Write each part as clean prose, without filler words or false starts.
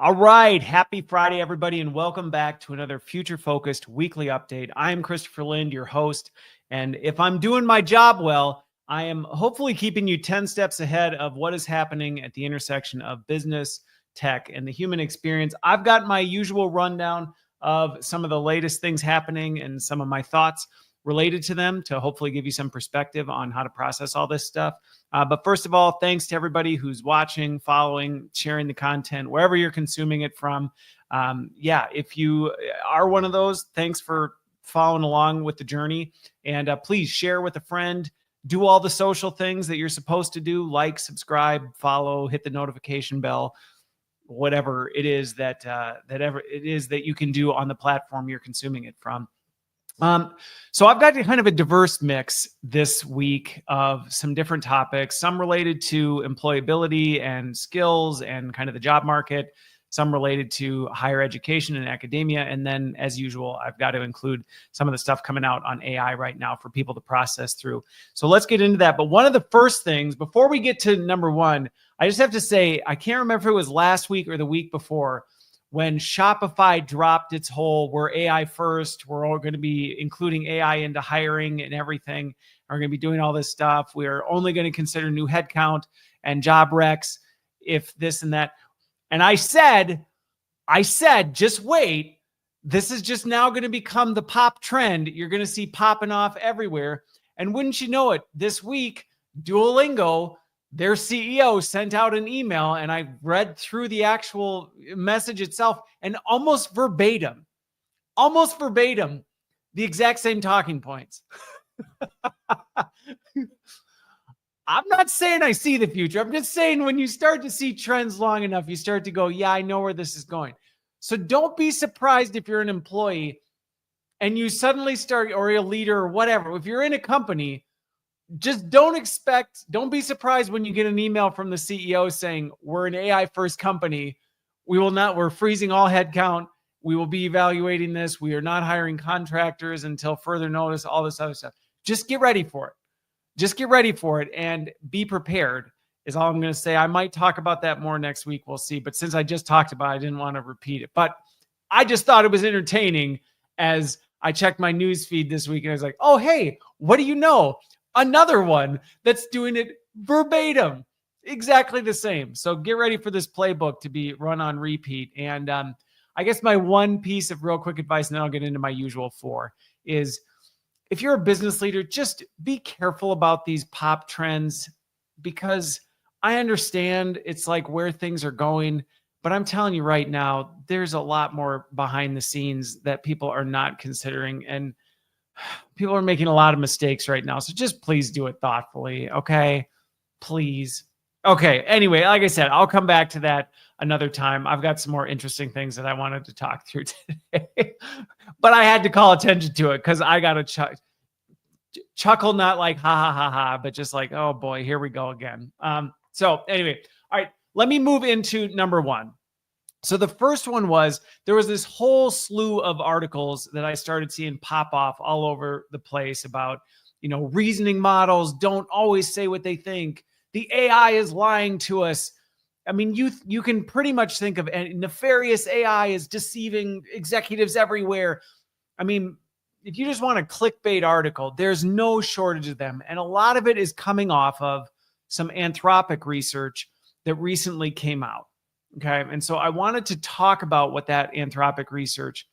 All right. Happy Friday, everybody, and welcome back to another future-focused weekly update. I am Christopher Lind, your host, and if I'm doing my job well, I am hopefully keeping you 10 steps ahead of what is happening at the intersection of business, tech, and the human experience. I've got my usual rundown of some of the latest things happening and some of my thoughts related to them to hopefully give you some perspective on how to process all this stuff. But first of all, thanks to everybody who's watching, following, sharing the content, wherever you're consuming it from. If you are one of those, thanks for following along with the journey. And please share with a friend. Do all the social things that you're supposed to do, like, subscribe, follow, hit the notification bell, whatever it is that you can do on the platform you're consuming it from. So I've got kind of a diverse mix this week of some different topics, some related to employability and skills and kind of the job market, some related to higher education and academia. And then, as usual, I've got to include some of the stuff coming out on AI right now for people to process through. So let's get into that. But one of the first things, before we get to number one, I just have to say, I can't remember if it was last week or the week before, when Shopify dropped its whole, we're AI first, we're all going to be including AI into hiring and everything. We're going to be doing all this stuff. We're only going to consider new headcount and job recs if this and that. And I said, just wait. This is just now going to become the pop trend. You're going to see popping off everywhere. And wouldn't you know it, this week, Duolingo, their CEO, sent out an email, and I read through the actual message itself, and almost verbatim, the exact same talking points. I'm not saying I see the future. I'm just saying when you start to see trends long enough, you start to go, yeah, I know where this is going. So don't be surprised if you're an employee and you suddenly start, or a leader or whatever, if you're in a company, just don't be surprised when you get an email from the CEO saying, we're an AI first company. We're freezing all headcount. We will be evaluating this. We are not hiring contractors until further notice, all this other stuff. Just get ready for it. And be prepared is all I'm going to say. I might talk about that more next week. We'll see. But since I just talked about it, I didn't want to repeat it. But I just thought it was entertaining as I checked my news feed this week and I was like, oh, hey, what do you know? Another one that's doing it verbatim, exactly the same. So get ready for this playbook to be run on repeat. And I guess my one piece of real quick advice, and then I'll get into my usual four, is if you're a business leader, just be careful about these pop trends, because I understand it's like where things are going, but I'm telling you right now, there's a lot more behind the scenes that people are not considering, and people are making a lot of mistakes right now. So just please do it thoughtfully. Okay. Please. Okay. Anyway, like I said, I'll come back to that another time. I've got some more interesting things that I wanted to talk through today, but I had to call attention to it because I got to chuckle, not like ha ha ha ha, but just like, oh boy, here we go again. So anyway, all right, let me move into number one. So the first one was, there was this whole slew of articles that I started seeing pop off all over the place about, reasoning models don't always say what they think. The AI is lying to us. I mean, you can pretty much think of nefarious AI as deceiving executives everywhere. I mean, if you just want a clickbait article, there's no shortage of them. And a lot of it is coming off of some Anthropic research that recently came out. Okay. And so I wanted to talk about what that Anthropic research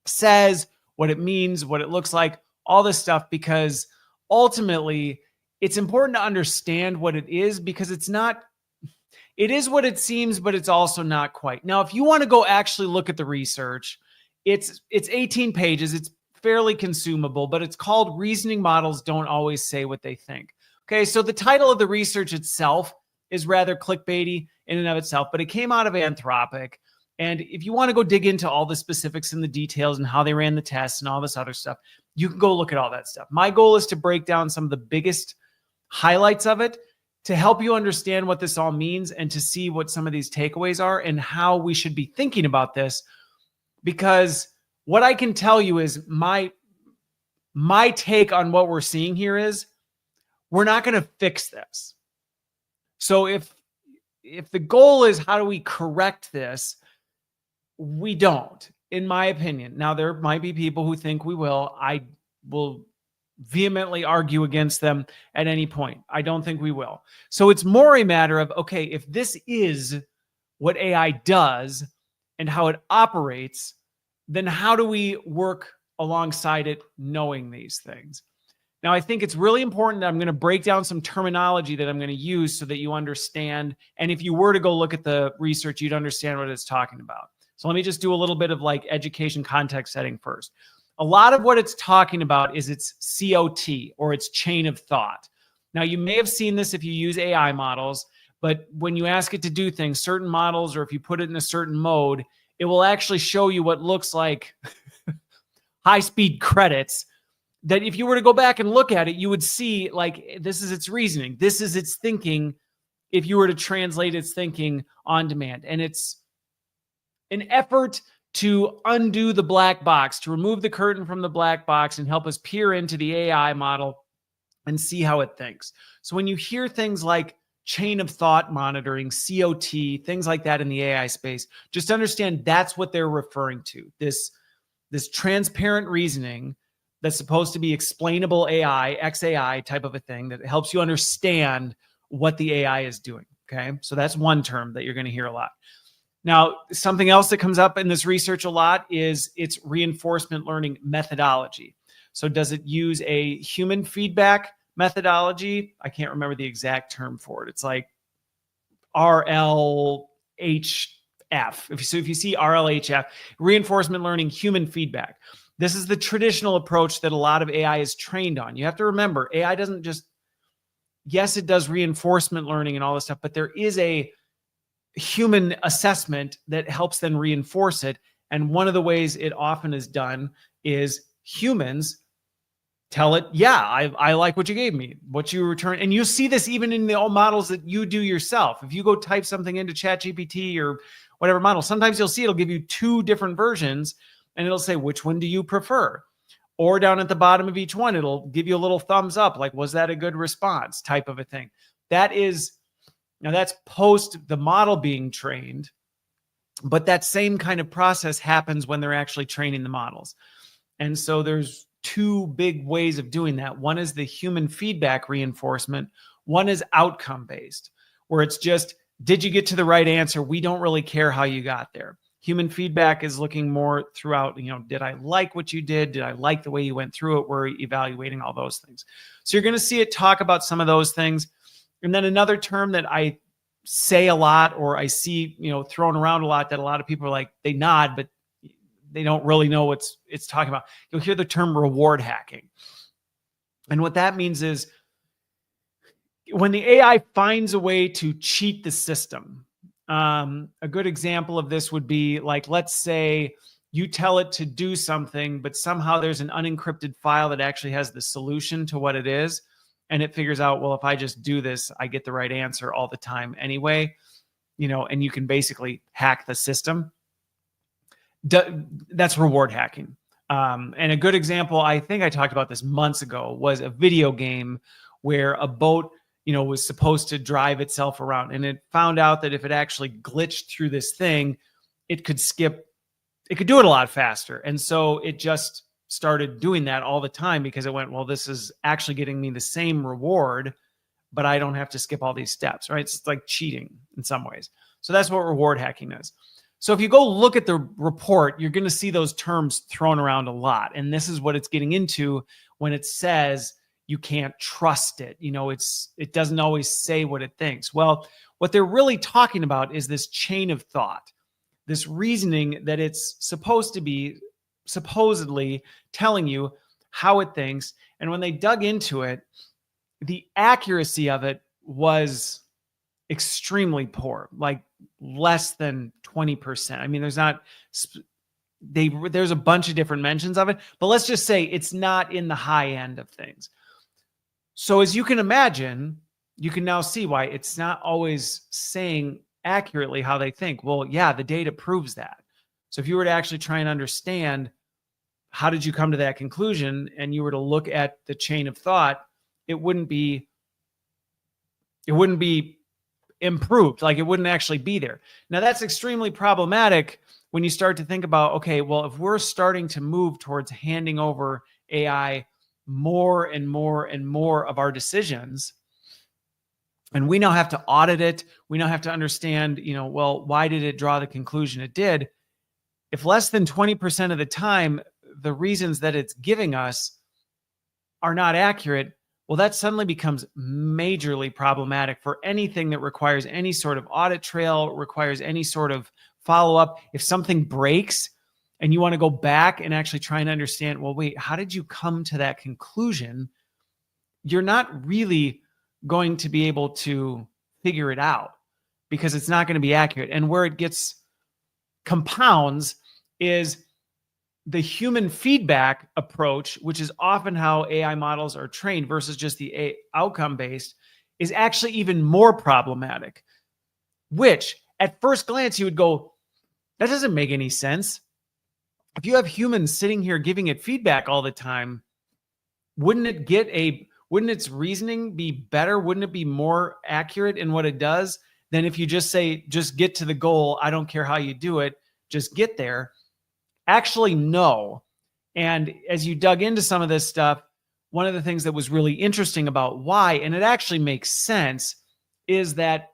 says, what it means, what it looks like, all this stuff, because ultimately it's important to understand what it is, because it is what it seems, but it's also not quite. Now, if you want to go actually look at the research, it's 18 pages. It's fairly consumable, but it's called Reasoning Models Don't Always Say What They Think. Okay. So the title of the research itself is rather clickbaity in and of itself, but it came out of Anthropic. And if you want to go dig into all the specifics and the details and how they ran the tests and all this other stuff, you can go look at all that stuff. My goal is to break down some of the biggest highlights of it to help you understand what this all means and to see what some of these takeaways are and how we should be thinking about this. Because what I can tell you is my take on what we're seeing here is we're not going to fix this. So if the goal is how do we correct this, We don't, in my opinion. Now, there might be people who think we will. I will vehemently argue against them at any point. I don't think we will. So it's more a matter of, okay, if this is what AI does and how it operates, then how do we work alongside it knowing these things? Now, I think it's really important that I'm going to break down some terminology that I'm going to use so that you understand. And if you were to go look at the research, you'd understand what it's talking about. So let me just do a little bit of like education context setting first. A lot of what it's talking about is its COT, or its chain of thought. Now, you may have seen this if you use AI models, but when you ask it to do things, certain models, or if you put it in a certain mode, it will actually show you what looks like high-speed credits that if you were to go back and look at it, you would see like this is its reasoning. This is its thinking if you were to translate its thinking on demand. And it's an effort to undo the black box, to remove the curtain from the black box and help us peer into the AI model and see how it thinks. So when you hear things like chain of thought monitoring, COT, things like that in the AI space, just understand that's what they're referring to. This transparent reasoning that's supposed to be explainable AI, XAI type of a thing that helps you understand what the AI is doing, okay? So that's one term that you're going to hear a lot. Now, something else that comes up in this research a lot is its reinforcement learning methodology. So does it use a human feedback methodology? I can't remember the exact term for it. It's like RLHF. If you see RLHF, reinforcement learning, human feedback. This is the traditional approach that a lot of AI is trained on. You have to remember, AI doesn't just, yes, it does reinforcement learning and all this stuff, but there is a human assessment that helps then reinforce it. And one of the ways it often is done is humans tell it, yeah, I like what you gave me, what you return. And you see this even in the old models that you do yourself. If you go type something into ChatGPT or whatever model, sometimes you'll see it'll give you two different versions and it'll say, which one do you prefer? Or down at the bottom of each one, it'll give you a little thumbs up, like, was that a good response type of a thing. Now that's post the model being trained, but that same kind of process happens when they're actually training the models. And so there's two big ways of doing that. One is the human feedback reinforcement. One is outcome based, where it's just, did you get to the right answer? We don't really care how you got there. Human feedback is looking more throughout, did I like what you did? Did I like the way you went through it? We're evaluating all those things. So you're going to see it talk about some of those things. And then another term that I say a lot, or I see, thrown around a lot, that a lot of people are like, they nod, but they don't really know what it's talking about. You'll hear the term reward hacking. And what that means is when the AI finds a way to cheat the system. A good example of this would be like, let's say you tell it to do something, but somehow there's an unencrypted file that actually has the solution to what it is. And it figures out, well, if I just do this, I get the right answer all the time anyway, and you can basically hack the system. That's reward hacking. And a good example, I think I talked about this months ago, was a video game where a boat, was supposed to drive itself around. And it found out that if it actually glitched through this thing, it could do it a lot faster. And so it just started doing that all the time because it went, well, this is actually getting me the same reward, but I don't have to skip all these steps, right? It's like cheating in some ways. So that's what reward hacking is. So if you go look at the report, you're going to see those terms thrown around a lot. And this is what it's getting into when it says you can't trust it. It doesn't always say what it thinks. Well, what they're really talking about is this chain of thought, this reasoning that it's supposed to be supposedly telling you how it thinks. And when they dug into it, the accuracy of it was extremely poor, like less than 20%. I mean, there's a bunch of different mentions of it, but let's just say it's not in the high end of things. So as you can imagine, you can now see why it's not always saying accurately how they think. Well, yeah, the data proves that. So if you were to actually try and understand how did you come to that conclusion, and you were to look at the chain of thought, it wouldn't be improved, like it wouldn't actually be there. Now that's extremely problematic when you start to think about, okay, well, if we're starting to move towards handing over AI more and more and more of our decisions, and we now have to audit it, we now have to understand, well, why did it draw the conclusion it did? If less than 20% of the time, the reasons that it's giving us are not accurate, well, that suddenly becomes majorly problematic for anything that requires any sort of audit trail, requires any sort of follow-up. If something breaks and you want to go back and actually try and understand, well, wait, how did you come to that conclusion? You're not really going to be able to figure it out because it's not going to be accurate. And where it gets compounds is the human feedback approach, which is often how AI models are trained versus just the outcome-based, is actually even more problematic, which at first glance you would go, that doesn't make any sense. If you have humans sitting here giving it feedback all the time, wouldn't its reasoning be better? Wouldn't it be more accurate in what it does than if you just say, just get to the goal, I don't care how you do it, just get there? Actually, no. And as you dug into some of this stuff, one of the things that was really interesting about why, and it actually makes sense, is that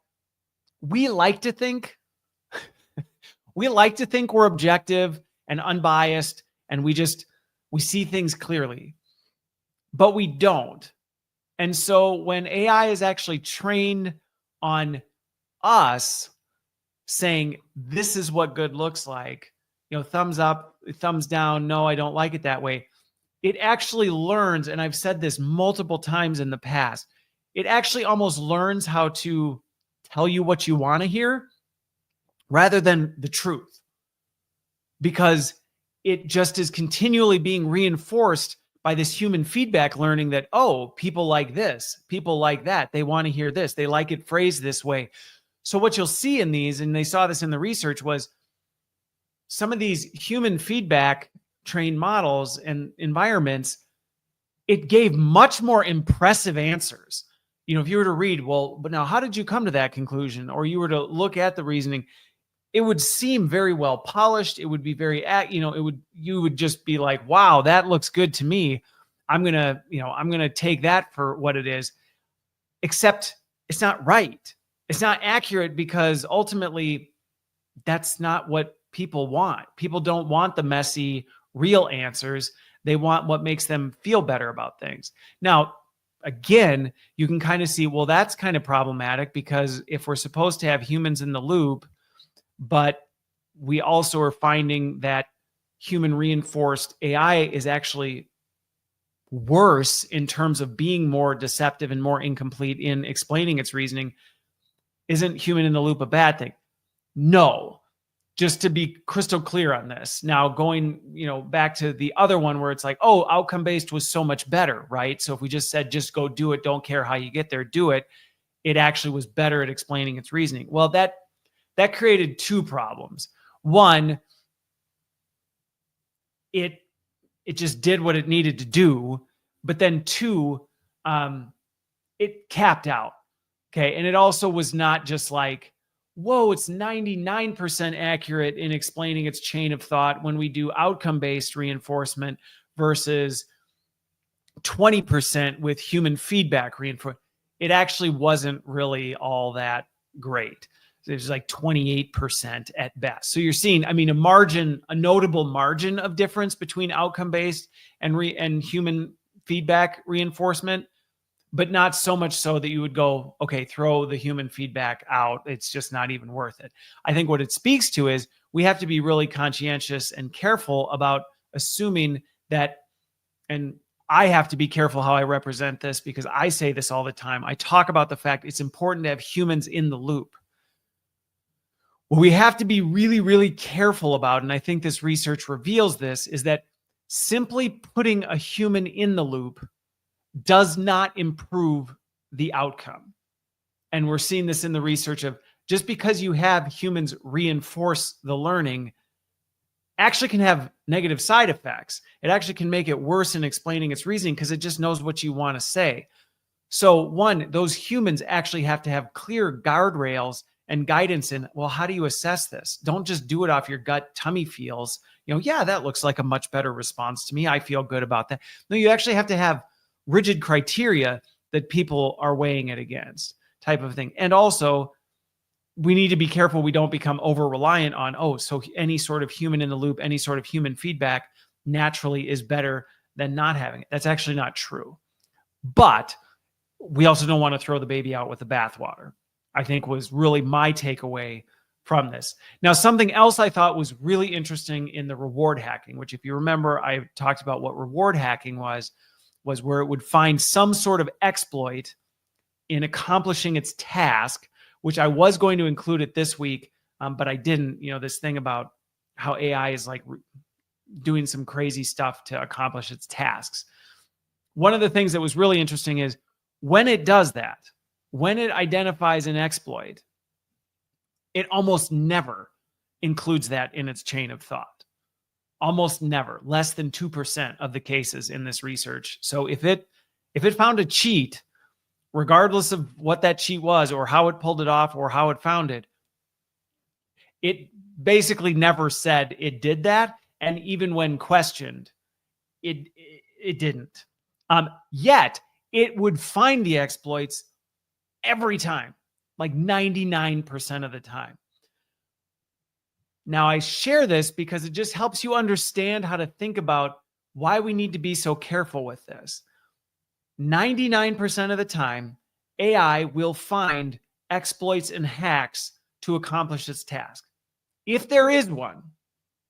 we like to think we're objective and unbiased, and we see things clearly, but we don't. And so when AI is actually trained on us saying, this is what good looks like, thumbs up, thumbs down, no, I don't like it that way, it actually learns, and I've said this multiple times in the past, it actually almost learns how to tell you what you want to hear rather than the truth, because it just is continually being reinforced by this human feedback learning that, oh, people like this, people like that, they want to hear this, they like it phrased this way. So what you'll see in these, and they saw this in the research, was some of these human feedback trained models and environments, it gave much more impressive answers. If you were to read, well, but now how did you come to that conclusion? Or you were to look at the reasoning, it would seem very well polished. It would be very, you would just be like, wow, that looks good to me. I'm going to take that for what it is, except it's not right. It's not accurate because ultimately that's not what people want. People don't want the messy, real answers. They want what makes them feel better about things. Now, again, you can kind of see, well, that's kind of problematic because if we're supposed to have humans in the loop, but we also are finding that human reinforced AI is actually worse in terms of being more deceptive and more incomplete in explaining its reasoning, isn't human in the loop a bad thing? No. Just to be crystal clear on this. Now, going, back to the other one where it's like, oh, outcome-based was so much better, right? So if we just said, just go do it, don't care how you get there, do it, it actually was better at explaining its reasoning. Well, that created two problems. One, it just did what it needed to do, but then two, it capped out. Okay. And it also was not just like, whoa, it's 99% accurate in explaining its chain of thought when we do outcome-based reinforcement versus 20% with human feedback reinforcement. It actually wasn't really all that great. It was like 28% at best. So you're seeing, a notable margin of difference between outcome-based and human feedback reinforcement, but not so much so that you would go, okay, throw the human feedback out. It's just not even worth it. I think what it speaks to is we have to be really conscientious and careful about assuming that, and I have to be careful how I represent this because I say this all the time. I talk about the fact it's important to have humans in the loop. What we have to be really, really careful about, and I think this research reveals this, is that simply putting a human in the loop does not improve the outcome. And we're seeing this in the research of just because you have humans reinforce the learning actually can have negative side effects. It actually can make it worse in explaining its reasoning because it just knows what you want to say. So one, those humans actually have to have clear guardrails and guidance in, well, how do you assess this? Don't just do it off your gut tummy feels. Yeah, that looks like a much better response to me. I feel good about that. No, you actually have to have rigid criteria that people are weighing it against, type of thing. And also, we need to be careful we don't become over-reliant on, so any sort of human in the loop, any sort of human feedback naturally is better than not having it. That's actually not true. But we also don't want to throw the baby out with the bathwater, I think was really my takeaway from this. Now, something else I thought was really interesting in the reward hacking, which if you remember, I talked about what reward hacking was where it would find some sort of exploit in accomplishing its task, which I was going to include it this week, but I didn't. This thing about how AI is like doing some crazy stuff to accomplish its tasks. One of the things that was really interesting is when it does that, when it identifies an exploit, it almost never includes that in its chain of thought. Almost never, less than 2% of the cases in this research. So if it found a cheat, regardless of what that cheat was or how it pulled it off or how it found it, it basically never said it did that. And even when questioned, it didn't. Yet it would find the exploits every time, like 99% of the time. Now, I share this because it just helps you understand how to think about why we need to be so careful with this. 99% of the time, AI will find exploits and hacks to accomplish its task. If there is one,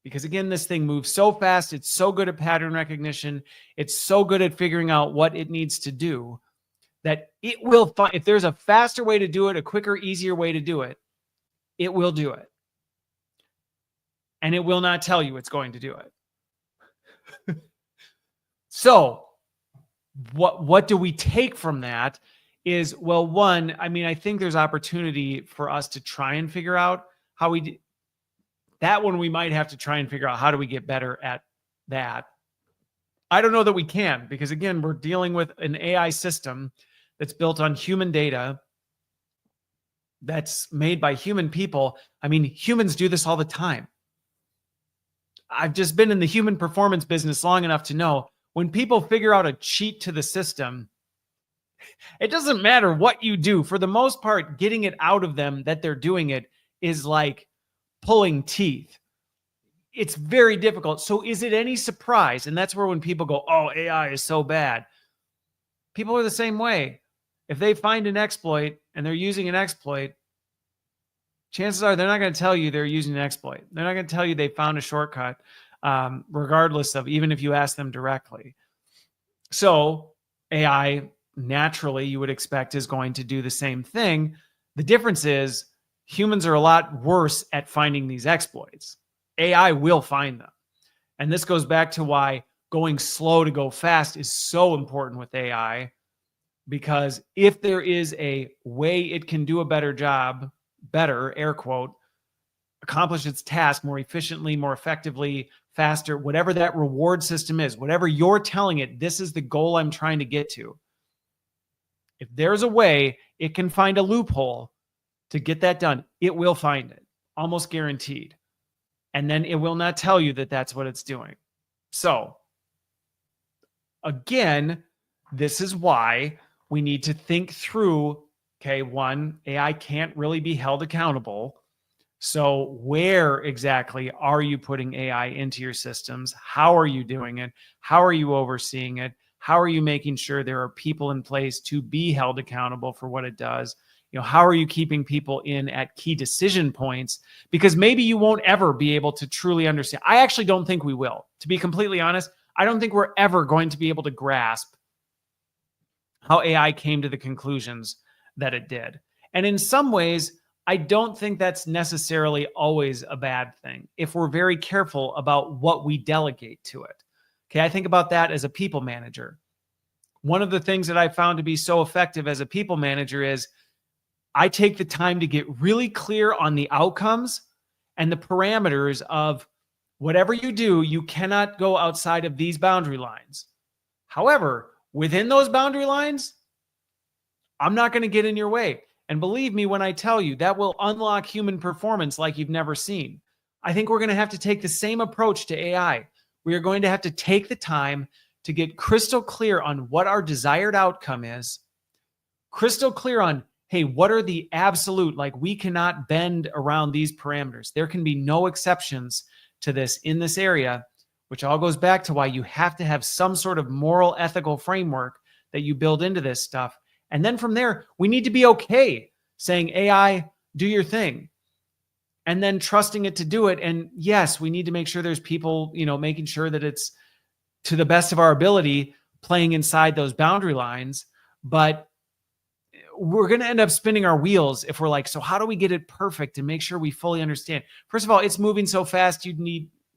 because again, this thing moves so fast, it's so good at pattern recognition, it's so good at figuring out what it needs to do, that it will find, if there's a faster way to do it, a quicker, easier way to do it, it will do it. And it will not tell you it's going to do it. So what do we take from that is, well, one, I think there's opportunity for us to try and figure out how we do that one. We might have to try and figure out how do we get better at that. I don't know that we can, because again, we're dealing with an AI system that's built on human data, that's made by human people. Humans do this all the time. I've just been in the human performance business long enough to know when people figure out a cheat to the system, it doesn't matter what you do. For the most part, getting it out of them that they're doing it is like pulling teeth. It's very difficult. So is it any surprise? And that's where when people go, oh, AI is so bad. People are the same way. If they find an exploit and they're using an exploit, chances are they're not going to tell you they're using an exploit. They're not going to tell you they found a shortcut, regardless of, even if you ask them directly. So AI, naturally, you would expect is going to do the same thing. The difference is humans are a lot worse at finding these exploits. AI will find them. And this goes back to why going slow to go fast is so important with AI, because if there is a way it can do a better job, better, air quote, accomplish its task more efficiently, more effectively, faster, whatever that reward system is, whatever you're telling it, this is the goal I'm trying to get to. If there's a way it can find a loophole to get that done, it will find it, almost guaranteed. And then it will not tell you that that's what it's doing. So again, this is why we need to think through, okay, one, AI can't really be held accountable. So where exactly are you putting AI into your systems? How are you doing it? How are you overseeing it? How are you making sure there are people in place to be held accountable for what it does? How are you keeping people in at key decision points? Because maybe you won't ever be able to truly understand. I actually don't think we will. To be completely honest, I don't think we're ever going to be able to grasp how AI came to the conclusions that it did. And in some ways, I don't think that's necessarily always a bad thing if we're very careful about what we delegate to it. Okay, I think about that as a people manager. One of the things that I found to be so effective as a people manager is I take the time to get really clear on the outcomes and the parameters of whatever you do, you cannot go outside of these boundary lines. However, within those boundary lines, I'm not going to get in your way. And believe me when I tell you, that will unlock human performance like you've never seen. I think we're going to have to take the same approach to AI. We are going to have to take the time to get crystal clear on what our desired outcome is, crystal clear on, hey, what are the absolute, like we cannot bend around these parameters. There can be no exceptions to this in this area, which all goes back to why you have to have some sort of moral, ethical framework that you build into this stuff. And then from there, we need to be okay saying, AI, do your thing. And then trusting it to do it. And yes, we need to make sure there's people, making sure that it's to the best of our ability playing inside those boundary lines. But we're going to end up spinning our wheels if we're like, so how do we get it perfect and make sure we fully understand? First of all, it's moving so fast,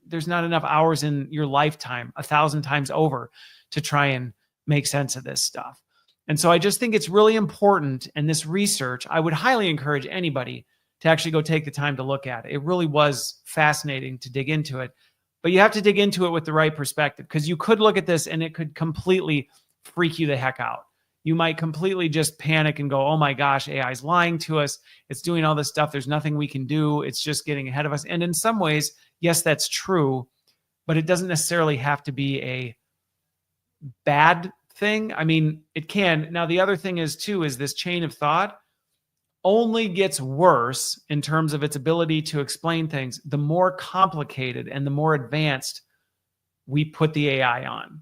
there's not enough hours in your lifetime 1,000 times over to try and make sense of this stuff. And so I just think it's really important. And this research, I would highly encourage anybody to actually go take the time to look at it. It really was fascinating to dig into it, but you have to dig into it with the right perspective, because you could look at this and it could completely freak you the heck out. You might completely just panic and go, oh my gosh, AI is lying to us. It's doing all this stuff. There's nothing we can do. It's just getting ahead of us. And in some ways, yes, that's true, but it doesn't necessarily have to be a bad thing. I mean, it can. Now, the other thing is this chain of thought only gets worse in terms of its ability to explain things the more complicated and the more advanced we put the AI on.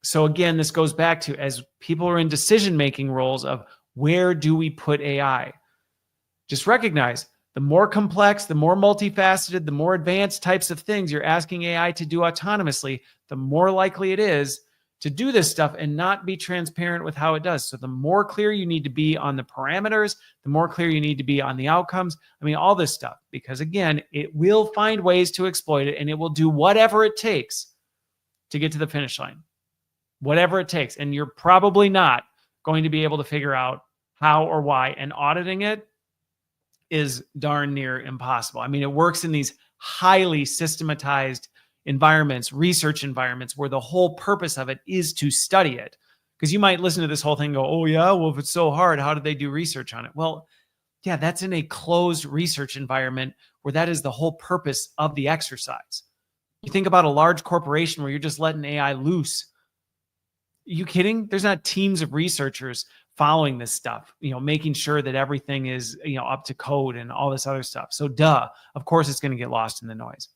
So again, this goes back to, as people are in decision-making roles of where do we put AI? Just recognize the more complex, the more multifaceted, the more advanced types of things you're asking AI to do autonomously, the more likely it is to do this stuff and not be transparent with how it does. So the more clear you need to be on the parameters, the more clear you need to be on the outcomes. I mean, all this stuff, because again, it will find ways to exploit it and it will do whatever it takes to get to the finish line, whatever it takes. And you're probably not going to be able to figure out how or why, and auditing it is darn near impossible. I mean, it works in these highly systematized environments, research environments, where the whole purpose of it is to study it. Because you might listen to this whole thing and go, oh yeah, well, if it's so hard, how did they do research on it? Well, yeah, that's in a closed research environment where that is the whole purpose of the exercise. You think about a large corporation where you're just letting AI loose. Are you kidding? There's not teams of researchers following this stuff, making sure that everything is, up to code and all this other stuff. So of course it's going to get lost in the noise.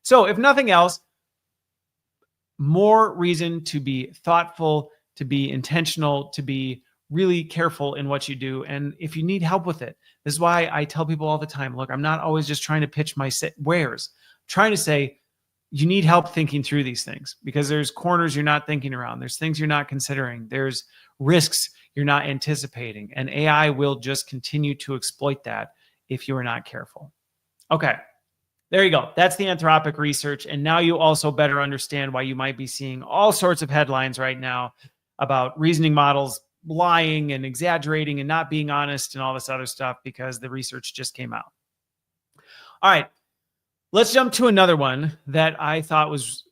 So if nothing else, more reason to be thoughtful, to be intentional, to be really careful in what you do. And if you need help with it, this is why I tell people all the time, look, I'm not always just trying to pitch my wares. I'm trying to say, you need help thinking through these things, because there's corners you're not thinking around. There's things you're not considering. There's risks you're not anticipating. And AI will just continue to exploit that if you are not careful. Okay. There you go. That's the Anthropic research. And now you also better understand why you might be seeing all sorts of headlines right now about reasoning models lying and exaggerating and not being honest and all this other stuff, because the research just came out. All right, let's jump to another one that I thought was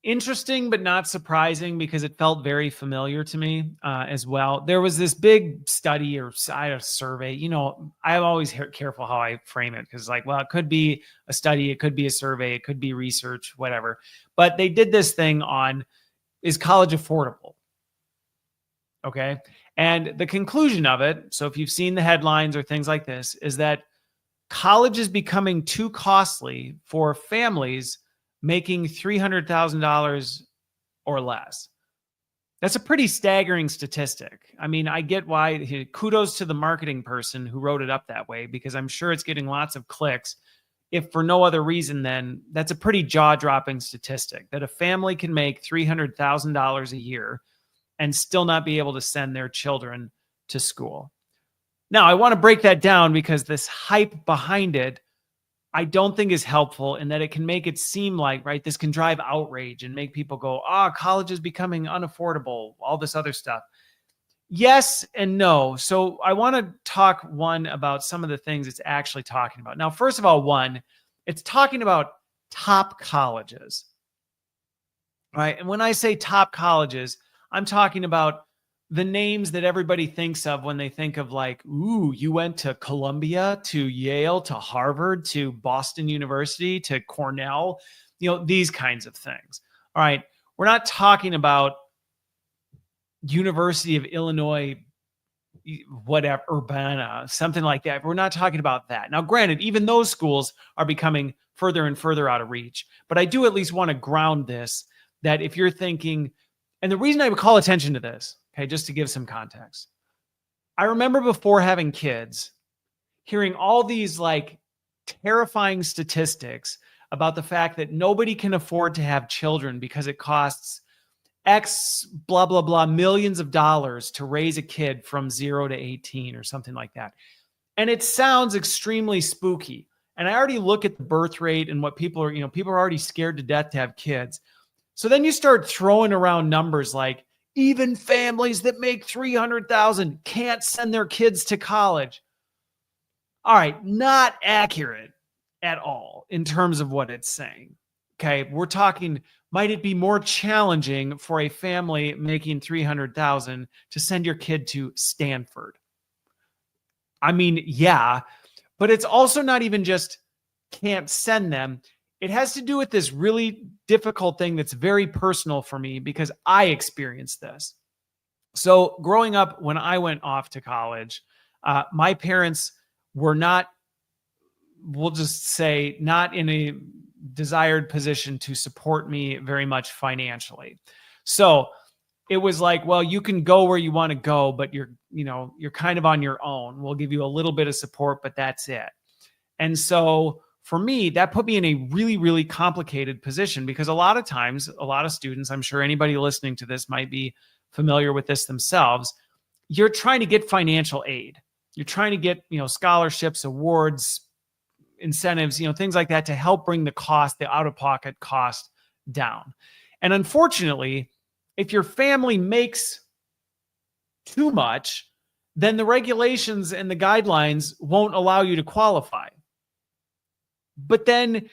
interesting, but not surprising, because it felt very familiar to me as well. There was this big study or survey. I'm always careful how I frame it, because it could be a study, it could be a survey, it could be research, whatever. But they did this thing on, is college affordable? Okay. And the conclusion of it, so if you've seen the headlines or things like this, is that college is becoming too costly for families making $300,000 or less. That's a pretty staggering statistic. I mean, I get why. Kudos to the marketing person who wrote it up that way, because I'm sure it's getting lots of clicks. If for no other reason, then that's a pretty jaw-dropping statistic, that a family can make $300,000 a year and still not be able to send their children to school. Now, I want to break that down, because this hype behind it, I don't think is helpful, in that it can make it seem like, right, this can drive outrage and make people go, college is becoming unaffordable, all this other stuff. Yes and no. So I want to talk about some of the things it's actually talking about. Now, first of all, it's talking about top colleges, right? And when I say top colleges, I'm talking about the names that everybody thinks of when they think of like, ooh, you went to Columbia, to Yale, to Harvard, to Boston University, to Cornell, these kinds of things. All right. We're not talking about University of Illinois, whatever, Urbana, something like that. We're not talking about that. Now, granted, even those schools are becoming further and further out of reach, but I do at least want to ground this, that if you're thinking, and the reason I would call attention to this, okay, just to give some context. I remember before having kids, hearing all these like terrifying statistics about the fact that nobody can afford to have children because it costs X blah, blah, blah, millions of dollars to raise a kid from 0 to 18 or something like that. And it sounds extremely spooky. And I already look at the birth rate and what people are, people are already scared to death to have kids. So then you start throwing around numbers like even families that make $300,000 can't send their kids to college. All right, not accurate at all in terms of what it's saying. Okay, we're talking, might it be more challenging for a family making $300,000 to send your kid to Stanford? I mean, yeah, but it's also not even just can't send them. It has to do with this really difficult thing that's very personal for me because I experienced this. So growing up, when I went off to college, my parents were not, we'll just say, not in a desired position to support me very much financially. So it was like, well, you can go where you want to go, but you're kind of on your own. We'll give you a little bit of support, but that's it. And so for me, that put me in a really, really complicated position because a lot of times, a lot of students, I'm sure anybody listening to this might be familiar with this themselves. You're trying to get financial aid. You're trying to get, scholarships, awards, incentives, things like that to help bring the cost, the out-of-pocket cost down. And unfortunately, if your family makes too much, then the regulations and the guidelines won't allow you to qualify. But then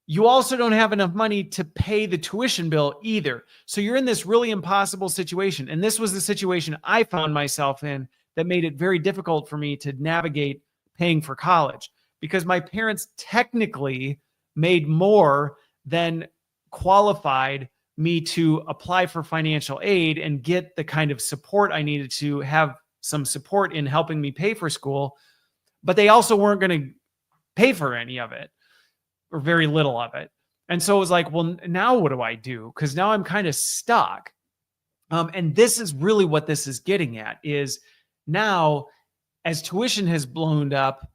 you also don't have enough money to pay the tuition bill either. So you're in this really impossible situation. And this was the situation I found myself in that made it very difficult for me to navigate paying for college because my parents technically made more than qualified me to apply for financial aid and get the kind of support I needed to have some support in helping me pay for school. But they also weren't going to pay for any of it or very little of it. And so it was like, well, now what do I do? Because now I'm kind of stuck. And this is really what this is getting at is now as tuition has blown up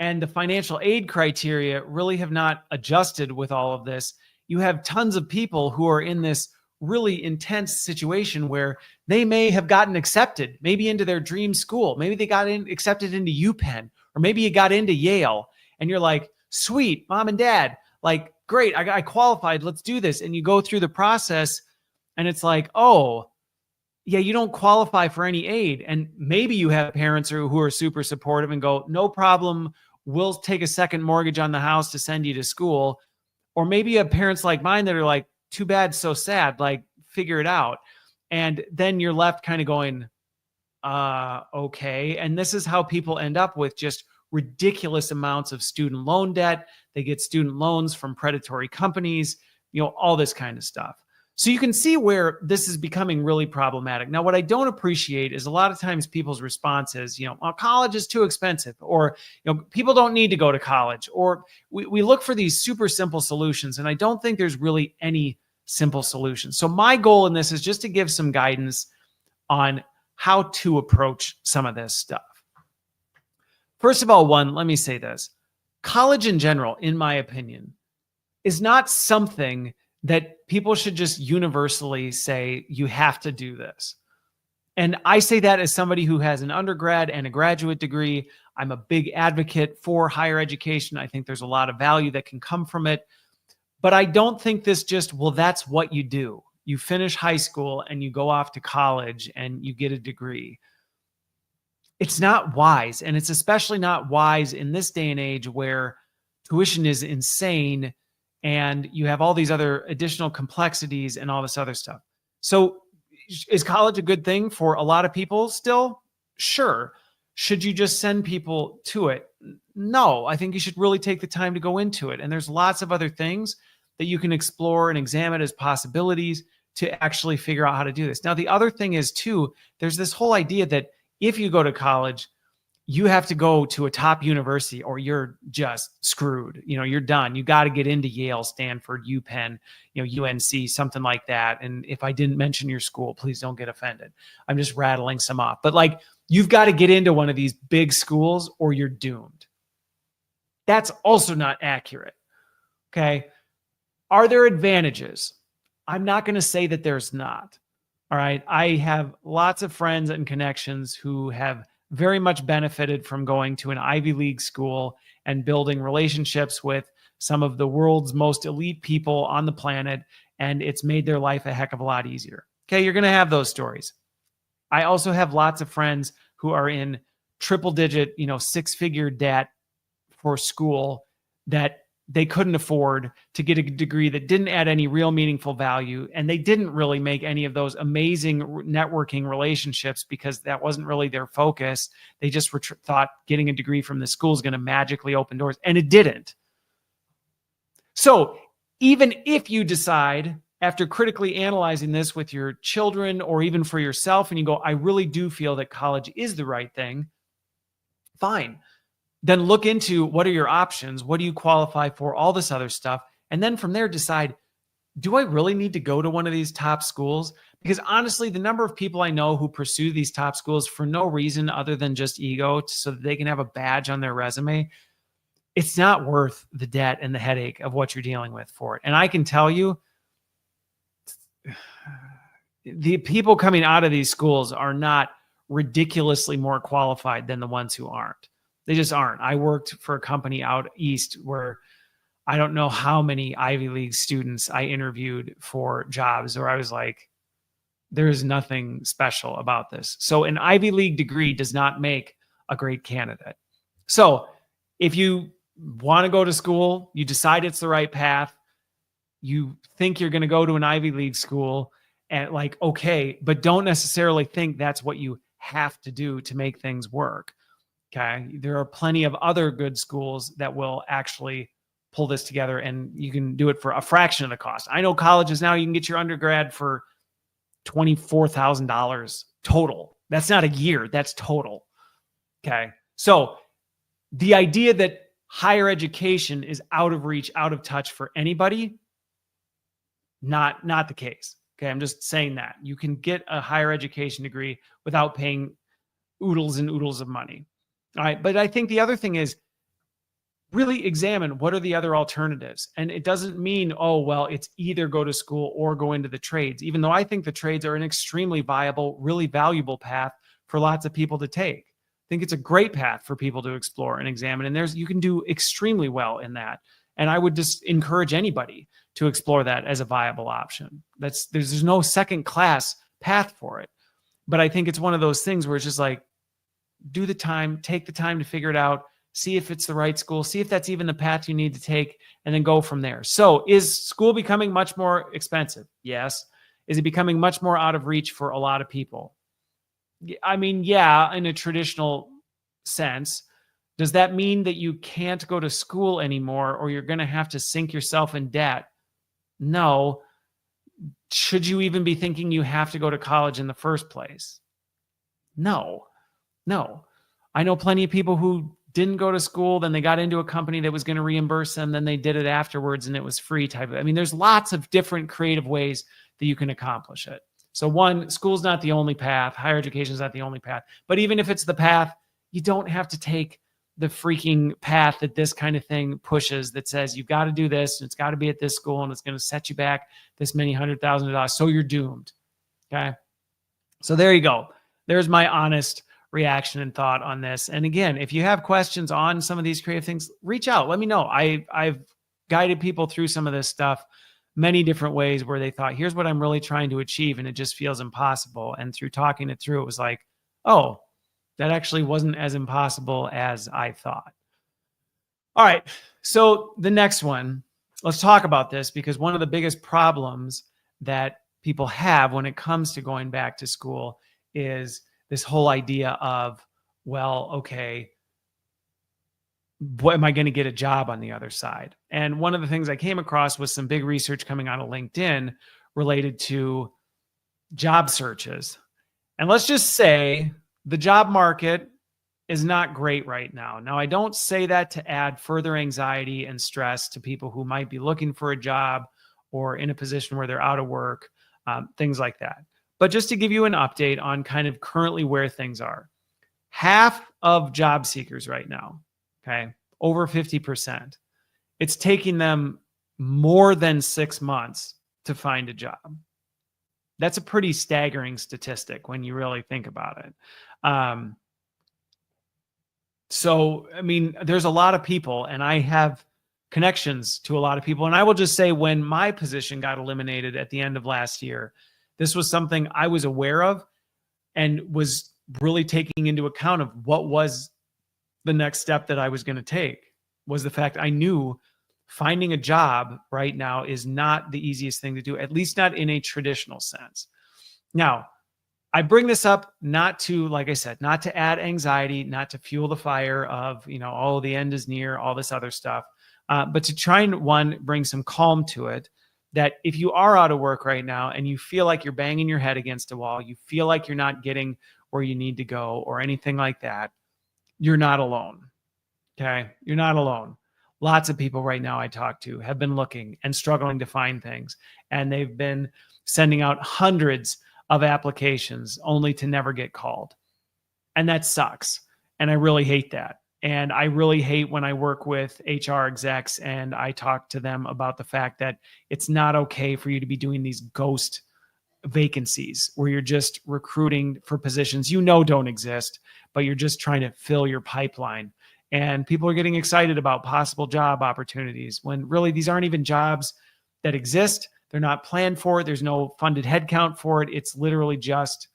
and the financial aid criteria really have not adjusted with all of this, you have tons of people who are in this really intense situation where they may have gotten accepted, maybe into their dream school. Maybe they got accepted into UPenn, or maybe you got into Yale and you're like, sweet, mom and dad, like, great, I qualified, let's do this. And you go through the process and it's like, oh, yeah, you don't qualify for any aid. And maybe you have parents who are super supportive and go, no problem, we'll take a second mortgage on the house to send you to school. Or maybe you have parents like mine that are like, too bad, so sad, like, figure it out. And then you're left kind of going, okay. And this is how people end up with just ridiculous amounts of student loan debt. They get student loans from predatory companies, all this kind of stuff. So you can see where this is becoming really problematic. Now, what I don't appreciate is a lot of times people's response is, well, college is too expensive, or, people don't need to go to college, or we look for these super simple solutions. And I don't think there's really any simple solution. So my goal in this is just to give some guidance on how to approach some of this stuff. First of all, let me say this. College in general, in my opinion, is not something that people should just universally say, you have to do this. And I say that as somebody who has an undergrad and a graduate degree. I'm a big advocate for higher education. I think there's a lot of value that can come from it. But I don't think this just, well, that's what you do. You finish high school and you go off to college and you get a degree. It's not wise. And it's especially not wise in this day and age where tuition is insane and you have all these other additional complexities and all this other stuff. So Is college a good thing for a lot of people still? Sure. Should you just send people to it? No, I think you should really take the time to go into it. And there's lots of other things that you can explore and examine as possibilities to actually figure out how to do this. Now, the other thing is too, there's this whole idea that if you go to college, you have to go to a top university or you're just screwed. You're done. You got to get into Yale, Stanford, UPenn, UNC, something like that. And if I didn't mention your school, please don't get offended. I'm just rattling some off. But like, you've got to get into one of these big schools or you're doomed. That's also not accurate. Okay. Are there advantages? I'm not going to say that there's not. All right. I have lots of friends and connections who have very much benefited from going to an Ivy League school and building relationships with some of the world's most elite people on the planet. And it's made their life a heck of a lot easier. Okay. You're going to have those stories. I also have lots of friends who are in triple digit, 6-figure debt for school that they couldn't afford to get a degree that didn't add any real meaningful value. And they didn't really make any of those amazing networking relationships because that wasn't really their focus. They just thought getting a degree from the school is going to magically open doors, and it didn't. So even if you decide after critically analyzing this with your children or even for yourself, and you go, I really do feel that college is the right thing, fine. Then look into what are your options? What do you qualify for? All this other stuff. And then from there, decide, do I really need to go to one of these top schools? Because honestly, the number of people I know who pursue these top schools for no reason other than just ego so that they can have a badge on their resume, it's not worth the debt and the headache of what you're dealing with for it. And I can tell you, the people coming out of these schools are not ridiculously more qualified than the ones who aren't. They just aren't. I worked for a company out east where I don't know how many Ivy League students I interviewed for jobs where I was like, there is nothing special about this. So an Ivy League degree does not make a great candidate. So if you want to go to school, you decide it's the right path, you think you're going to go to an Ivy League school, and like, okay, but don't necessarily think that's what you have to do to make things work. Okay. There are plenty of other good schools that will actually pull this together, and you can do it for a fraction of the cost. I know colleges now, you can get your undergrad for $24,000 total. That's not a year. That's total. Okay. So the idea that higher education is out of reach, out of touch for anybody, not the case. Okay. I'm just saying that you can get a higher education degree without paying oodles and oodles of money. All right. But I think the other thing is really examine what are the other alternatives. And it doesn't mean, oh, well, it's either go to school or go into the trades, even though I think the trades are an extremely viable, really valuable path for lots of people to take. I think it's a great path for people to explore and examine. And you can do extremely well in that. And I would just encourage anybody to explore that as a viable option. There's no second class path for it. But I think it's one of those things where it's just like, do the time, take the time to figure it out, see if it's the right school, see if that's even the path you need to take, and then go from there. So is school becoming much more expensive? Yes. Is it becoming much more out of reach for a lot of people? I mean, yeah, in a traditional sense. Does that mean that you can't go to school anymore or you're going to have to sink yourself in debt? No. Should you even be thinking you have to go to college in the first place? No. I know plenty of people who didn't go to school, then they got into a company that was going to reimburse them, then they did it afterwards and it was free type of. I mean, there's lots of different creative ways that you can accomplish it. So one, school's not the only path. Higher education is not the only path. But even if it's the path, you don't have to take the freaking path that this kind of thing pushes that says you've got to do this and it's got to be at this school and it's going to set you back this many $100,000. So you're doomed. Okay. So there you go. There's my honest reaction and thought on this. And again, if you have questions on some of these creative things, reach out. Let me know. I've guided people through some of this stuff many different ways where they thought, here's what I'm really trying to achieve. And it just feels impossible. And through talking it through, it was like, oh, that actually wasn't as impossible as I thought. All right. So the next one, let's talk about this, because one of the biggest problems that people have when it comes to going back to school is this whole idea of, well, okay, what am I going to get a job on the other side? And one of the things I came across was some big research coming out of LinkedIn related to job searches. And let's just say the job market is not great right now. Now, I don't say that to add further anxiety and stress to people who might be looking for a job or in a position where they're out of work, things like that. But just to give you an update on kind of currently where things are. Half of job seekers right now, okay, over 50%, it's taking them more than 6 months to find a job. That's a pretty staggering statistic when you really think about it. So, I mean, there's a lot of people, and I have connections to a lot of people. And I will just say, when my position got eliminated at the end of last year, this was something I was aware of and was really taking into account of what was the next step that I was going to take, was the fact I knew finding a job right now is not the easiest thing to do, at least not in a traditional sense. Now, I bring this up not to, like I said, not to add anxiety, not to fuel the fire of, oh, the end is near, all this other stuff, but to try and, one, bring some calm to it, that if you are out of work right now and you feel like you're banging your head against a wall, you feel like you're not getting where you need to go or anything like that, you're not alone. Okay. You're not alone. Lots of people right now I talk to have been looking and struggling to find things, and they've been sending out hundreds of applications only to never get called. And that sucks. And I really hate that. And I really hate when I work with HR execs and I talk to them about the fact that it's not okay for you to be doing these ghost vacancies where you're just recruiting for positions don't exist, but you're just trying to fill your pipeline. And people are getting excited about possible job opportunities when really these aren't even jobs that exist. They're not planned for it. There's no funded headcount for it. It's literally just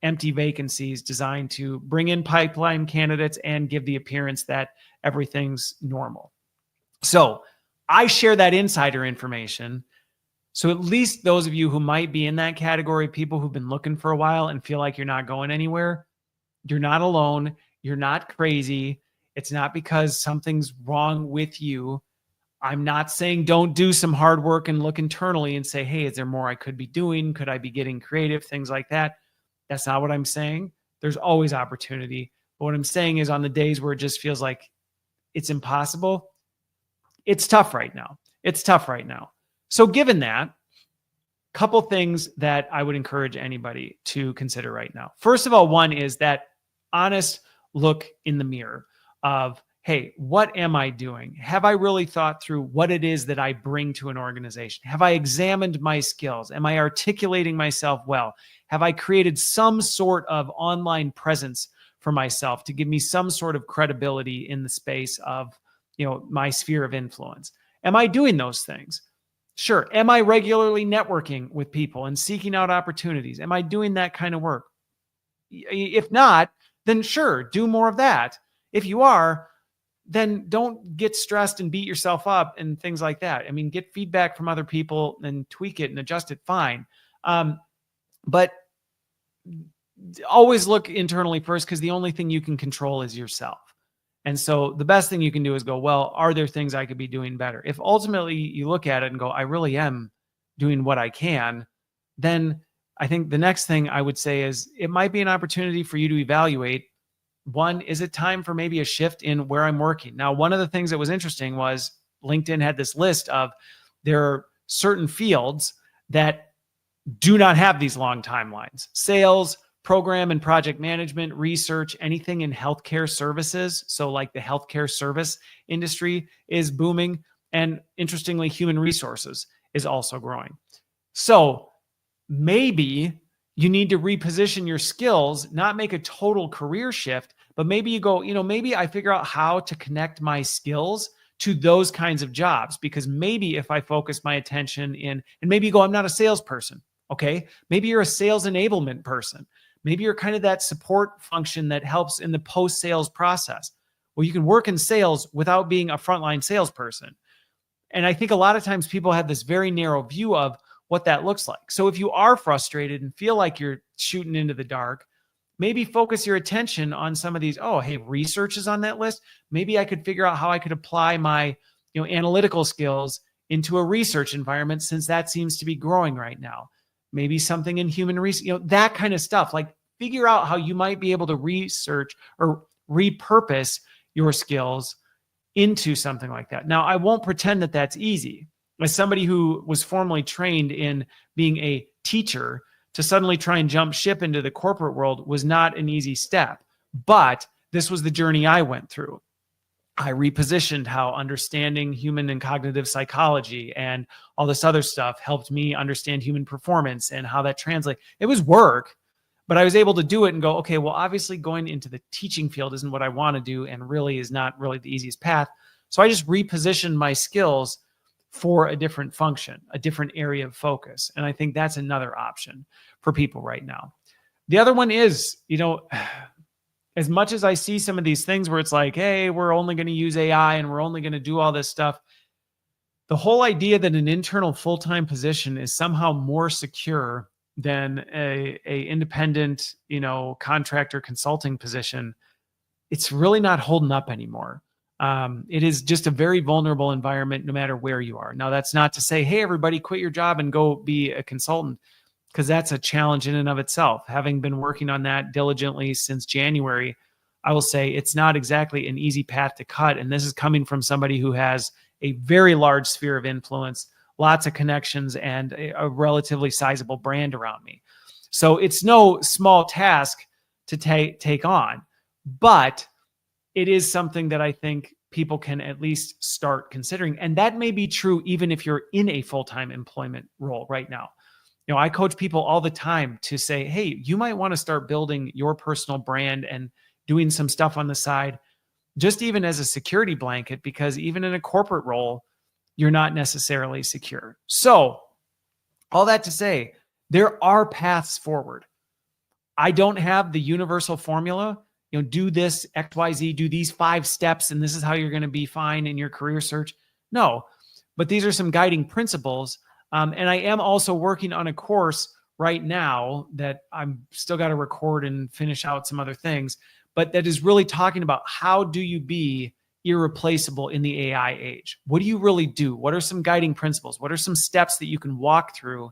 empty vacancies designed to bring in pipeline candidates and give the appearance that everything's normal. So I share that insider information. So at least those of you who might be in that category, people who've been looking for a while and feel like you're not going anywhere, you're not alone. You're not crazy. It's not because something's wrong with you. I'm not saying don't do some hard work and look internally and say, hey, is there more I could be doing? Could I be getting creative? Things like that. That's not what I'm saying. There's always opportunity. But what I'm saying is, on the days where it just feels like it's impossible, it's tough right now. It's tough right now. So given that, couple things that I would encourage anybody to consider right now. First of all, one is that honest look in the mirror of, hey, what am I doing? Have I really thought through what it is that I bring to an organization? Have I examined my skills? Am I articulating myself well? Have I created some sort of online presence for myself to give me some sort of credibility in the space of, my sphere of influence? Am I doing those things? Sure. Am I regularly networking with people and seeking out opportunities? Am I doing that kind of work? If not, then sure, do more of that. If you are, then don't get stressed and beat yourself up and things like that. I mean, get feedback from other people and tweak it and adjust it, fine. But always look internally first, because the only thing you can control is yourself. And so the best thing you can do is go, well, are there things I could be doing better? If ultimately you look at it and go, I really am doing what I can, then I think the next thing I would say is it might be an opportunity for you to evaluate, one, is it time for maybe a shift in where I'm working? Now, one of the things that was interesting was LinkedIn had this list of there are certain fields that do not have these long timelines. Sales, program and project management, research, anything in healthcare services. So like the healthcare service industry is booming. And interestingly, human resources is also growing. So maybe you need to reposition your skills, not make a total career shift, but maybe you go, maybe I figure out how to connect my skills to those kinds of jobs, because maybe if I focus my attention in, and maybe you go, I'm not a salesperson. Okay. Maybe you're a sales enablement person. Maybe you're kind of that support function that helps in the post-sales process. Well, you can work in sales without being a frontline salesperson. And I think a lot of times people have this very narrow view of, what that looks like. So if you are frustrated and feel like you're shooting into the dark, maybe focus your attention on some of these. Oh, hey, research is on that list. Maybe I could figure out how I could apply my, analytical skills into a research environment, since that seems to be growing right now. Maybe something in human research, that kind of stuff. Like, figure out how you might be able to research or repurpose your skills into something like that. Now, I won't pretend that that's easy. As somebody who was formerly trained in being a teacher, to suddenly try and jump ship into the corporate world was not an easy step. But this was the journey I went through. I repositioned how understanding human and cognitive psychology and all this other stuff helped me understand human performance and how that translates. It was work, but I was able to do it and go, okay, well, obviously going into the teaching field isn't what I want to do, and really is not really the easiest path. So I just repositioned my skills for a different function, a different area of focus. And I think that's another option for people right now. The other one is, as much as I see some of these things where it's like, hey, we're only going to use AI and we're only going to do all this stuff, the whole idea that an internal full-time position is somehow more secure than a independent, contractor consulting position, it's really not holding up anymore. It is just a very vulnerable environment no matter where you are. Now, that's not to say, hey, everybody quit your job and go be a consultant, because that's a challenge in and of itself. Having been working on that diligently since January, I will say it's not exactly an easy path to cut. And this is coming from somebody who has a very large sphere of influence, lots of connections, and a relatively sizable brand around me. So it's no small task to take on, but it is something that I think people can at least start considering. And that may be true even if you're in a full-time employment role right now. I coach people all the time to say, hey, you might want to start building your personal brand and doing some stuff on the side, just even as a security blanket, because even in a corporate role, you're not necessarily secure. So all that to say, there are paths forward. I don't have the universal formula. Do this XYZ, do these 5 steps, and this is how you're going to be fine in your career search. No, but these are some guiding principles. And I am also working on a course right now that I'm still got to record and finish out some other things, but that is really talking about how do you be irreplaceable in the AI age? What do you really do? What are some guiding principles? What are some steps that you can walk through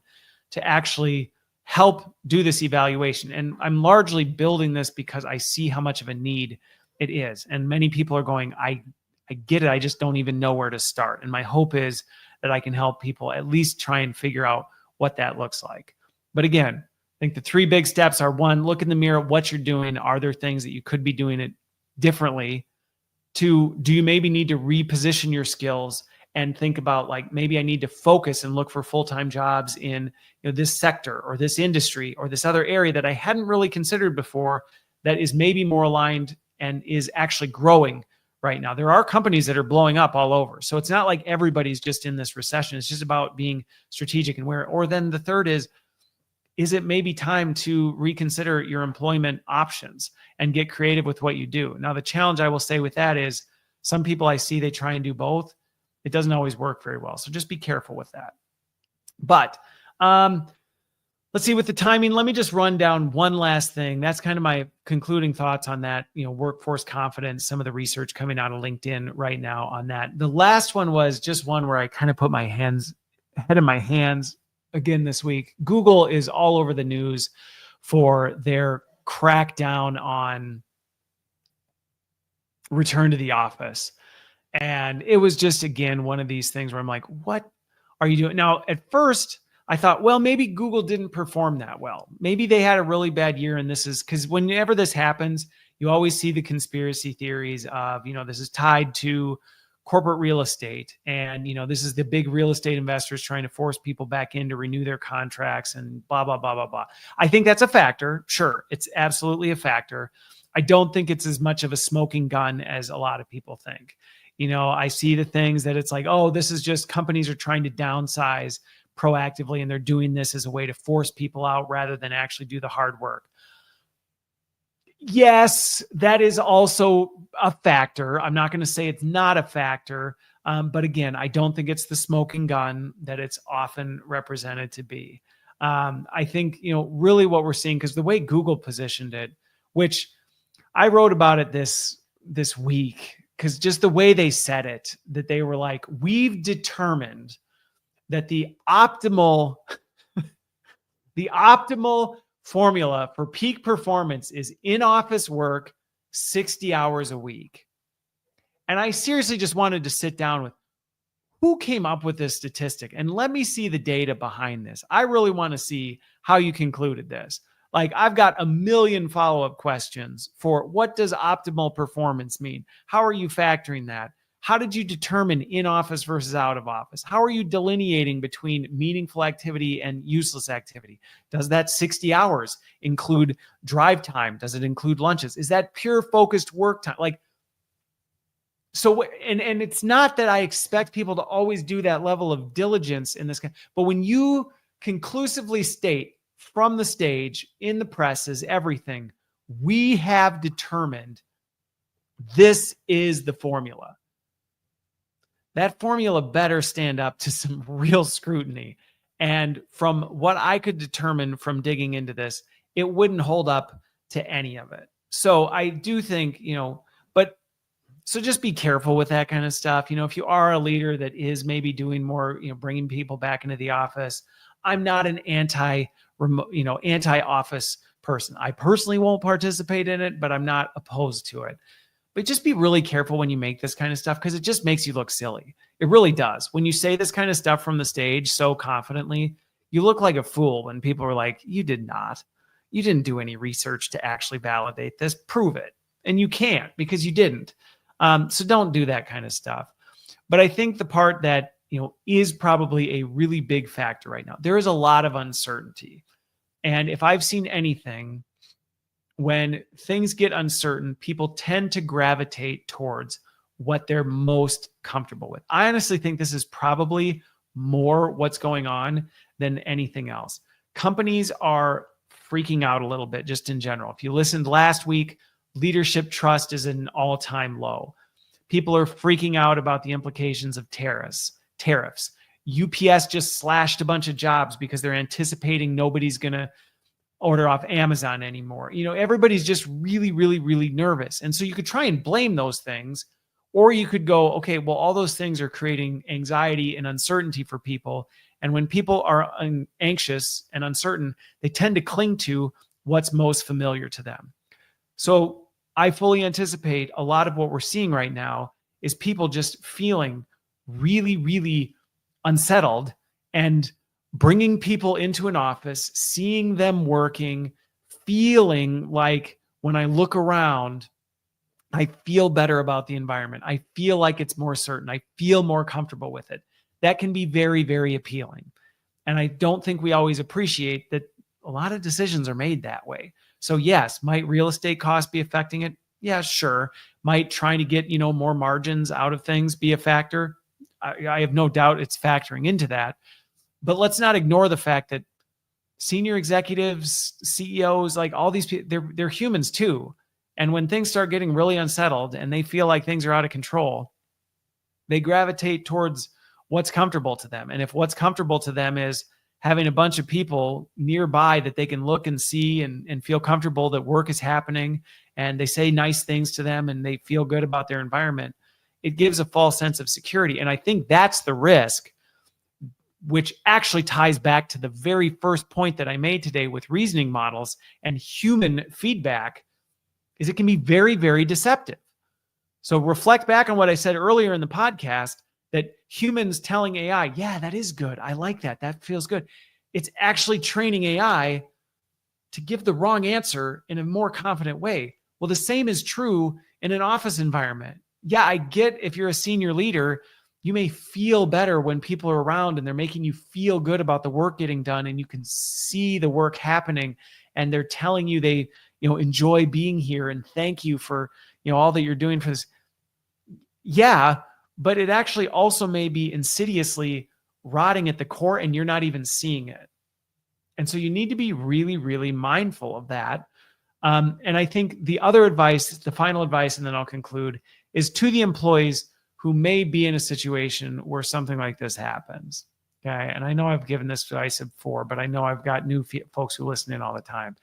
to actually help do this evaluation? And I'm largely building this because I see how much of a need it is. And many people are going, I get it. I just don't even know where to start. And my hope is that I can help people at least try and figure out what that looks like. But again, I think the 3 big steps are: 1, look in the mirror at what you're doing. Are there things that you could be doing it differently? 2, do you maybe need to reposition your skills and think about, like, maybe I need to focus and look for full-time jobs in this sector or this industry or this other area that I hadn't really considered before, that is maybe more aligned and is actually growing right now. There are companies that are blowing up all over. So it's not like everybody's just in this recession. It's just about being strategic and where. Or then the third is it maybe time to reconsider your employment options and get creative with what you do? Now, the challenge I will say with that is some people I see, they try and do both. It doesn't always work very well. So just be careful with that. But let's see with the timing. Let me just run down one last thing. That's kind of my concluding thoughts on that, workforce confidence, some of the research coming out of LinkedIn right now on that. The last one was just one where I kind of put my head in my hands again this week. Google is all over the news for their crackdown on return to the office. And it was just, again, one of these things where I'm like, what are you doing? Now, at first, I thought, well, maybe Google didn't perform that well. Maybe they had a really bad year. And this is because whenever this happens, you always see the conspiracy theories of, this is tied to corporate real estate. And, this is the big real estate investors trying to force people back in to renew their contracts and blah, blah, blah, blah, blah. I think that's a factor. Sure. It's absolutely a factor. I don't think it's as much of a smoking gun as a lot of people think. I see the things that it's like, oh, this is just companies are trying to downsize proactively, and they're doing this as a way to force people out rather than actually do the hard work. Yes, that is also a factor. I'm not going to say it's not a factor. But again, I don't think it's the smoking gun that it's often represented to be. I think, really what we're seeing, because the way Google positioned it, which I wrote about it this week, because just the way they said it, that they were like, we've determined that the optimal formula for peak performance is in-office work 60 hours a week. And I seriously just wanted to sit down with who came up with this statistic and let me see the data behind this. I really want to see how you concluded this. Like, I've got a million follow-up questions for what does optimal performance mean? How are you factoring that? How did you determine in-office versus out of office? How are you delineating between meaningful activity and useless activity? Does that 60 hours include drive time? Does it include lunches? Is that pure focused work time? So, and it's not that I expect people to always do that level of diligence in this, but when you conclusively state from the stage, in the presses, everything, we have determined this is the formula. That formula better stand up to some real scrutiny. And from what I could determine from digging into this, it wouldn't hold up to any of it. So I do think, so just be careful with that kind of stuff. If you are a leader that is maybe doing more, bringing people back into the office, I'm not an anti-office person. I personally won't participate in it, but I'm not opposed to it. But just be really careful when you make this kind of stuff, because it just makes you look silly. It really does. When you say this kind of stuff from the stage so confidently, you look like a fool when people are like, you didn't do any research to actually validate this. Prove it. And you can't, because you didn't. So don't do that kind of stuff. But I think the part that, is probably a really big factor right now, there is a lot of uncertainty. And if I've seen anything, when things get uncertain, people tend to gravitate towards what they're most comfortable with. I honestly think this is probably more what's going on than anything else. Companies are freaking out a little bit just in general. If you listened last week, leadership trust is at an all-time low. People are freaking out about the implications of tariffs. UPS just slashed a bunch of jobs because they're anticipating nobody's going to order off Amazon anymore. Everybody's just really, really, really nervous. And so you could try and blame those things, or you could go, okay, well, all those things are creating anxiety and uncertainty for people. And when people are anxious and uncertain, they tend to cling to what's most familiar to them. So I fully anticipate a lot of what we're seeing right now is people just feeling really, really unsettled, and bringing people into an office, seeing them working, feeling like when I look around, I feel better about the environment. I feel like it's more certain. I feel more comfortable with it. That can be very, very appealing. And I don't think we always appreciate that a lot of decisions are made that way. So yes, might real estate costs be affecting it? Yeah, sure. Might trying to get, more margins out of things be a factor? I have no doubt it's factoring into that. But let's not ignore the fact that senior executives, CEOs, like all these people, they're humans too. And when things start getting really unsettled and they feel like things are out of control, they gravitate towards what's comfortable to them. And if what's comfortable to them is having a bunch of people nearby that they can look and see and feel comfortable that work is happening, and they say nice things to them and they feel good about their environment, it gives a false sense of security. And I think that's the risk, which actually ties back to the very first point that I made today with reasoning models and human feedback, is it can be very, very deceptive. So reflect back on what I said earlier in the podcast, that humans telling AI, yeah, that is good. I like that. That feels good. It's actually training AI to give the wrong answer in a more confident way. Well, the same is true in an office environment. Yeah, I get if you're a senior leader, you may feel better when people are around and they're making you feel good about the work getting done, and you can see the work happening, and they're telling you they, enjoy being here and thank you for, all that you're doing for this. Yeah, but it actually also may be insidiously rotting at the core and you're not even seeing it. And so you need to be really, really mindful of that. And I think the other advice, the final advice, and then I'll conclude, is to the employees who may be in a situation where something like this happens. Okay. And I know I've given this advice before, but I know I've got new folks who listen in all the time.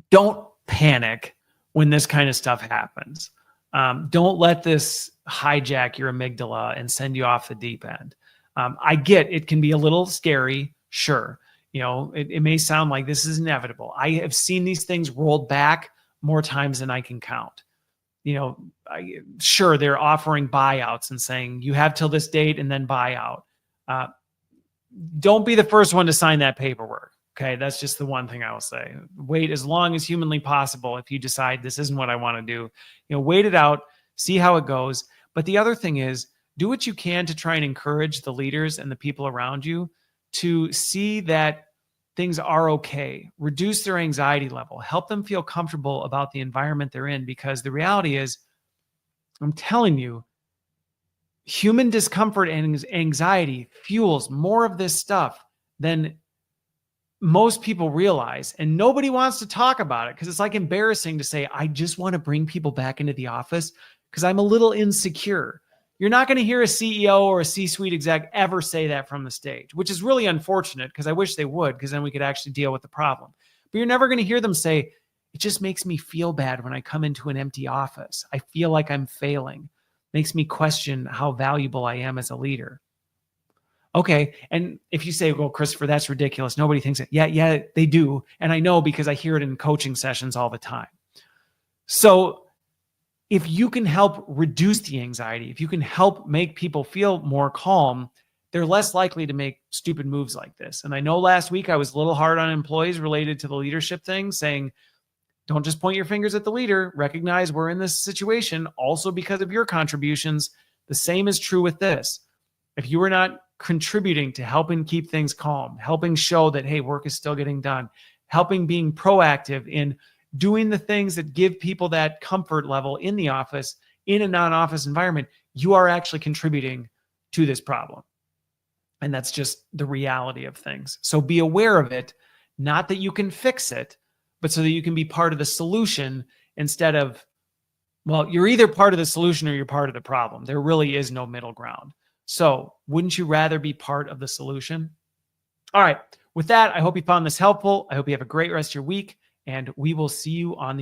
Don't panic when this kind of stuff happens. Don't let this hijack your amygdala and send you off the deep end. I get it can be a little scary. Sure. It may sound like this is inevitable. I have seen these things rolled back more times than I can count. Sure, they're offering buyouts and saying you have till this date and then buyout. Don't be the first one to sign that paperwork. Okay, that's just the one thing I will say. Wait as long as humanly possible. If you decide this isn't what I want to do, wait it out, see how it goes. But the other thing is, do what you can to try and encourage the leaders and the people around you to see that things are okay. Reduce their anxiety level. Help them feel comfortable about the environment they're in, because the reality is, I'm telling you, human discomfort and anxiety fuels more of this stuff than most people realize. And nobody wants to talk about it because it's like embarrassing to say, I just want to bring people back into the office because I'm a little insecure. You're not going to hear a CEO or a C-suite exec ever say that from the stage, which is really unfortunate because I wish they would, because then we could actually deal with the problem. But you're never going to hear them say, it just makes me feel bad when I come into an empty office. I feel like I'm failing. Makes me question how valuable I am as a leader. Okay. And if you say, well, Christopher, that's ridiculous. Nobody thinks it. Yeah, they do. And I know because I hear it in coaching sessions all the time. So if you can help reduce the anxiety, if you can help make people feel more calm, they're less likely to make stupid moves like this. And I know last week I was a little hard on employees related to the leadership thing, saying, don't just point your fingers at the leader. Recognize we're in this situation also because of your contributions. The same is true with this. If you are not contributing to helping keep things calm, helping show that, hey, work is still getting done, helping being proactive in doing the things that give people that comfort level in the office, in a non-office environment, you are actually contributing to this problem. And that's just the reality of things. So be aware of it, not that you can fix it, but so that you can be part of the solution instead of, well, you're either part of the solution or you're part of the problem. There really is no middle ground. So wouldn't you rather be part of the solution? All right. With that, I hope you found this helpful. I hope you have a great rest of your week, and we will see you on the